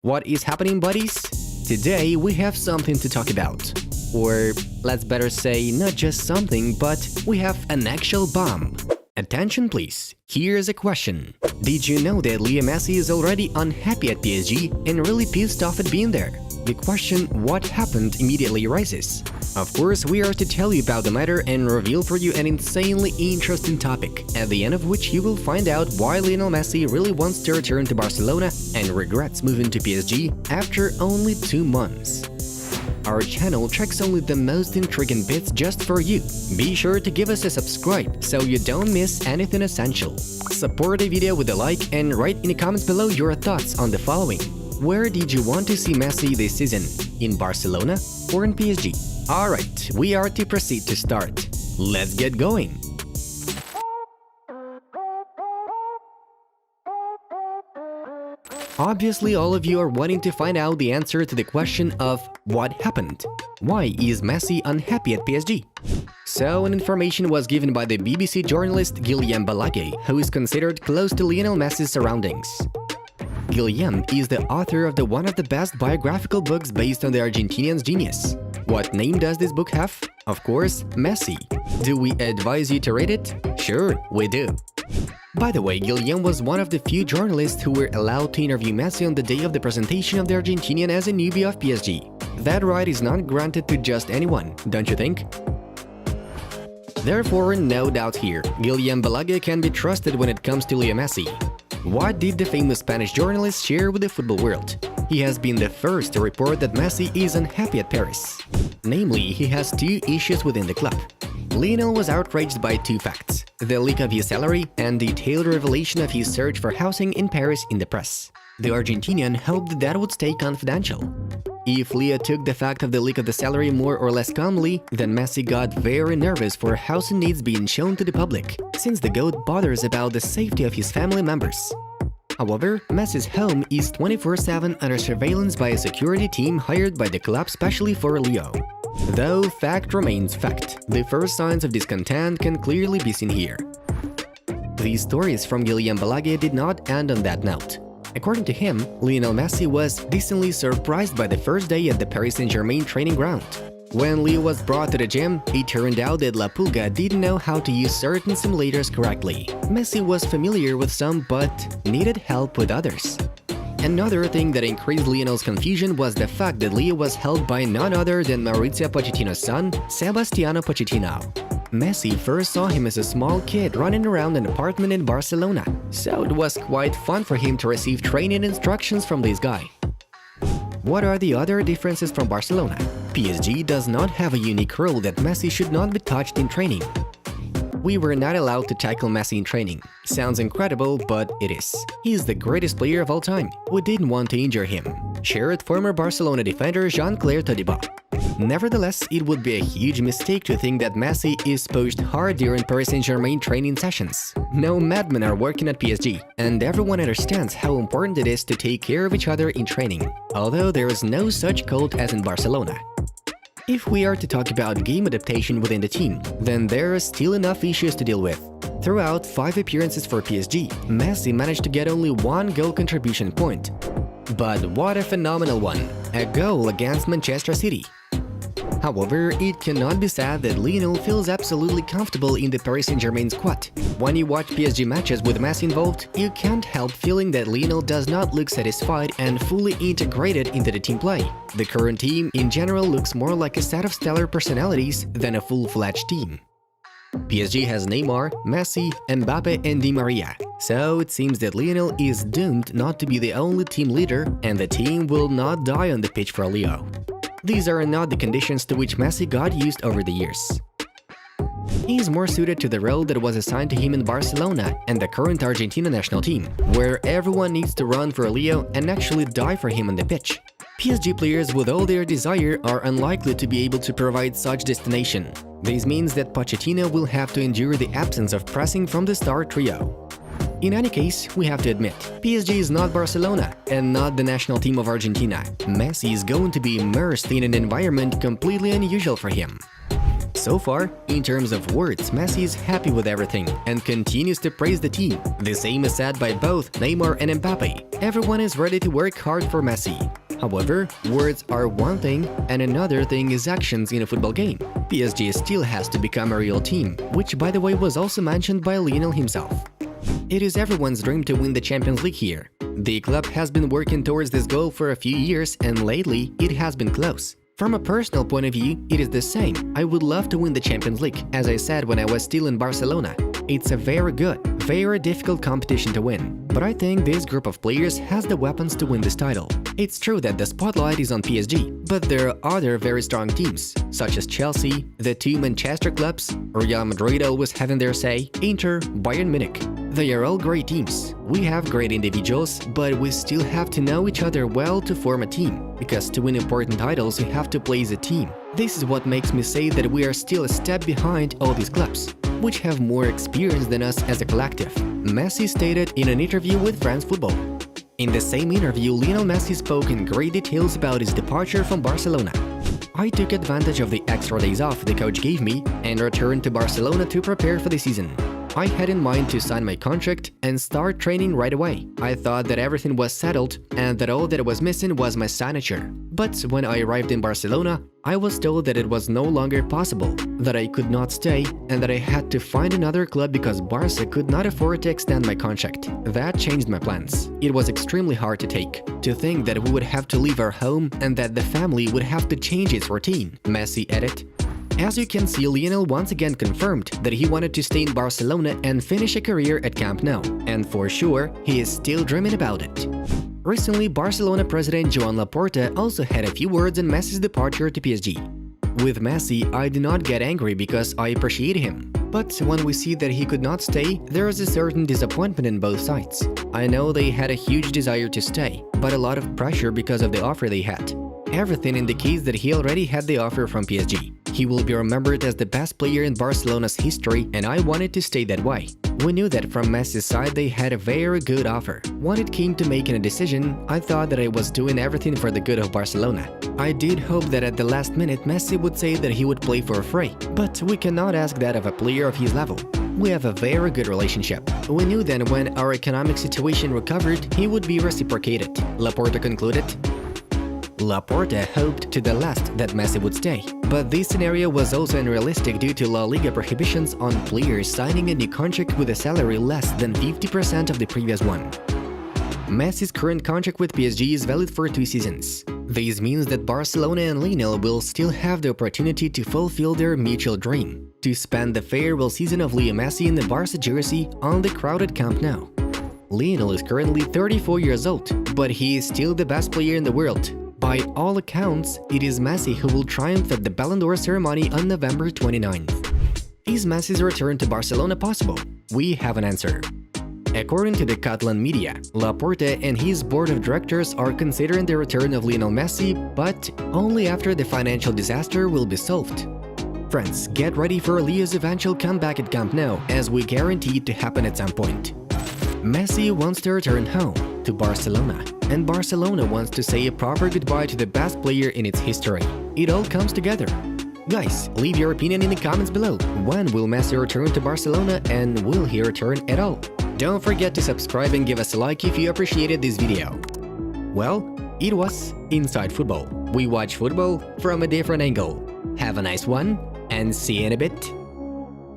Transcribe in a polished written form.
What is happening, buddies? Today we have something to talk about. Or let's better say, not just something, but we have an actual bomb. Attention please, here's a question. Did you know that Leo Messi is already unhappy at PSG and really pissed off at being there? The question, what happened, immediately arises. Of course, we are to tell you about the matter and reveal for you an insanely interesting topic, at the end of which you will find out why Lionel Messi really wants to return to Barcelona and regrets moving to PSG after only 2 months. Our channel checks only the most intriguing bits just for you. Be sure to give us a subscribe so you don't miss anything essential. Support the video with a like and write in the comments below your thoughts on the following. Where did you want to see Messi this season? In Barcelona or in PSG? Alright, we are to proceed to start. Let's get going! Obviously, all of you are wanting to find out the answer to the question of what happened. Why is Messi unhappy at PSG? So, an information was given by the BBC journalist Guillaume Balaguer, who is considered close to Lionel Messi's surroundings. Guillaume is the author of one of the best biographical books based on the Argentinian's genius. What name does this book have? Of course, Messi. Do we advise you to read it? Sure, we do. By the way, Guillaume was one of the few journalists who were allowed to interview Messi on the day of the presentation of the Argentinian as a newbie of PSG. That right is not granted to just anyone, don't you think? Therefore, no doubt here, Guillaume Balaguer can be trusted when it comes to Leo Messi. What did the famous Spanish journalist share with the football world? He has been the first to report that Messi is unhappy at Paris. Namely, he has 2 issues within the club. Lionel was outraged by 2 facts: the leak of his salary and detailed revelation of his search for housing in Paris in the press. The Argentinian hoped that would stay confidential. If Leo took the fact of the leak of the salary more or less calmly, then Messi got very nervous for housing needs being shown to the public, since the GOAT bothers about the safety of his family members. However, Messi's home is 24/7 under surveillance by a security team hired by the club specially for Leo. Though fact remains fact, the first signs of discontent can clearly be seen here. These stories from Guillaume Balaguer did not end on that note. According to him, Lionel Messi was decently surprised by the first day at the Paris Saint-Germain training ground. When Leo was brought to the gym, it turned out that La Pulga didn't know how to use certain simulators correctly. Messi was familiar with some but needed help with others. Another thing that increased Lionel's confusion was the fact that Leo was held by none other than Mauricio Pochettino's son, Sebastiano Pochettino. Messi first saw him as a small kid running around an apartment in Barcelona, so it was quite fun for him to receive training instructions from this guy. What are the other differences from Barcelona? PSG does not have a unique rule that Messi should not be touched in training. We were not allowed to tackle Messi in training. Sounds incredible, but it is. He is the greatest player of all time. We didn't want to injure him, shared former Barcelona defender Jean-Claire Todibo. Nevertheless, it would be a huge mistake to think that Messi is pushed hard during Paris Saint-Germain training sessions. No madmen are working at PSG, and everyone understands how important it is to take care of each other in training, although there is no such cult as in Barcelona. If we are to talk about game adaptation within the team, then there are still enough issues to deal with. Throughout 5 appearances for PSG, Messi managed to get only 1 goal contribution point. But what a phenomenal one! A goal against Manchester City. However, it cannot be said that Lionel feels absolutely comfortable in the Paris Saint-Germain squad. When you watch PSG matches with Messi involved, you can't help feeling that Lionel does not look satisfied and fully integrated into the team play. The current team in general looks more like a set of stellar personalities than a full-fledged team. PSG has Neymar, Messi, Mbappe and Di Maria, so it seems that Lionel is doomed not to be the only team leader and the team will not die on the pitch for Leo. These are not the conditions to which Messi got used over the years. He is more suited to the role that was assigned to him in Barcelona and the current Argentina national team, where everyone needs to run for Leo and actually die for him on the pitch. PSG players with all their desire are unlikely to be able to provide such destination. This means that Pochettino will have to endure the absence of pressing from the star trio. In any case, we have to admit, PSG is not Barcelona and not the national team of Argentina. Messi is going to be immersed in an environment completely unusual for him. So far, in terms of words, Messi is happy with everything and continues to praise the team. The same is said by both Neymar and Mbappe. Everyone is ready to work hard for Messi. However, words are one thing and another thing is actions in a football game. PSG still has to become a real team, which by the way was also mentioned by Lionel himself. It is everyone's dream to win the Champions League here. The club has been working towards this goal for a few years and lately it has been close. From a personal point of view, it is the same. I would love to win the Champions League, as I said when I was still in Barcelona. It's a very good, very difficult competition to win. But I think this group of players has the weapons to win this title. It's true that the spotlight is on PSG, but there are other very strong teams, such as Chelsea, the two Manchester clubs, Real Madrid always having their say, Inter, Bayern Munich. They are all great teams. We have great individuals, but we still have to know each other well to form a team. Because to win important titles, you have to play as a team. This is what makes me say that we are still a step behind all these clubs, which have more experience than us as a collective. Messi stated in an interview with France Football. In the same interview, Lionel Messi spoke in great details about his departure from Barcelona. I took advantage of the extra days off the coach gave me and returned to Barcelona to prepare for the season. I had in mind to sign my contract and start training right away. I thought that everything was settled and that all that was missing was my signature. But when I arrived in Barcelona, I was told that it was no longer possible, that I could not stay and that I had to find another club because Barca could not afford to extend my contract. That changed my plans. It was extremely hard to take, to think that we would have to leave our home and that the family would have to change its routine, Messi added. As you can see, Lionel once again confirmed that he wanted to stay in Barcelona and finish a career at Camp Nou, and for sure, he is still dreaming about it. Recently, Barcelona president Joan Laporta also had a few words on Messi's departure to PSG. With Messi, I do not get angry because I appreciate him. But when we see that he could not stay, there is a certain disappointment in both sides. I know they had a huge desire to stay, but a lot of pressure because of the offer they had. Everything indicates that he already had the offer from PSG. He will be remembered as the best player in Barcelona's history and I wanted to stay that way. We knew that from Messi's side they had a very good offer. When it came to making a decision, I thought that I was doing everything for the good of Barcelona. I did hope that at the last minute Messi would say that he would play for free, but we cannot ask that of a player of his level. We have a very good relationship. We knew that when our economic situation recovered, he would be reciprocated, Laporta concluded. Laporta hoped to the last that Messi would stay, but this scenario was also unrealistic due to La Liga prohibitions on players signing a new contract with a salary less than 50% of the previous one. Messi's current contract with PSG is valid for 2 seasons. This means that Barcelona and Lionel will still have the opportunity to fulfill their mutual dream, to spend the farewell season of Leo Messi in the Barca jersey on the crowded Camp Nou. Lionel is currently 34 years old, but he is still the best player in the world. By all accounts, it is Messi who will triumph at the Ballon d'Or ceremony on November 29th. Is Messi's return to Barcelona possible? We have an answer. According to the Catalan media, Laporta and his board of directors are considering the return of Lionel Messi, but only after the financial disaster will be solved. Friends, get ready for Leo's eventual comeback at Camp Nou, as we guarantee it to happen at some point. Messi wants to return home, to Barcelona, and Barcelona wants to say a proper goodbye to the best player in its history. It all comes together. Guys, leave your opinion in the comments below. When will Messi return to Barcelona and will he return at all? Don't forget to subscribe and give us a like if you appreciated this video. Well, it was Inside Football. We watch football from a different angle. Have a nice one and see you in a bit.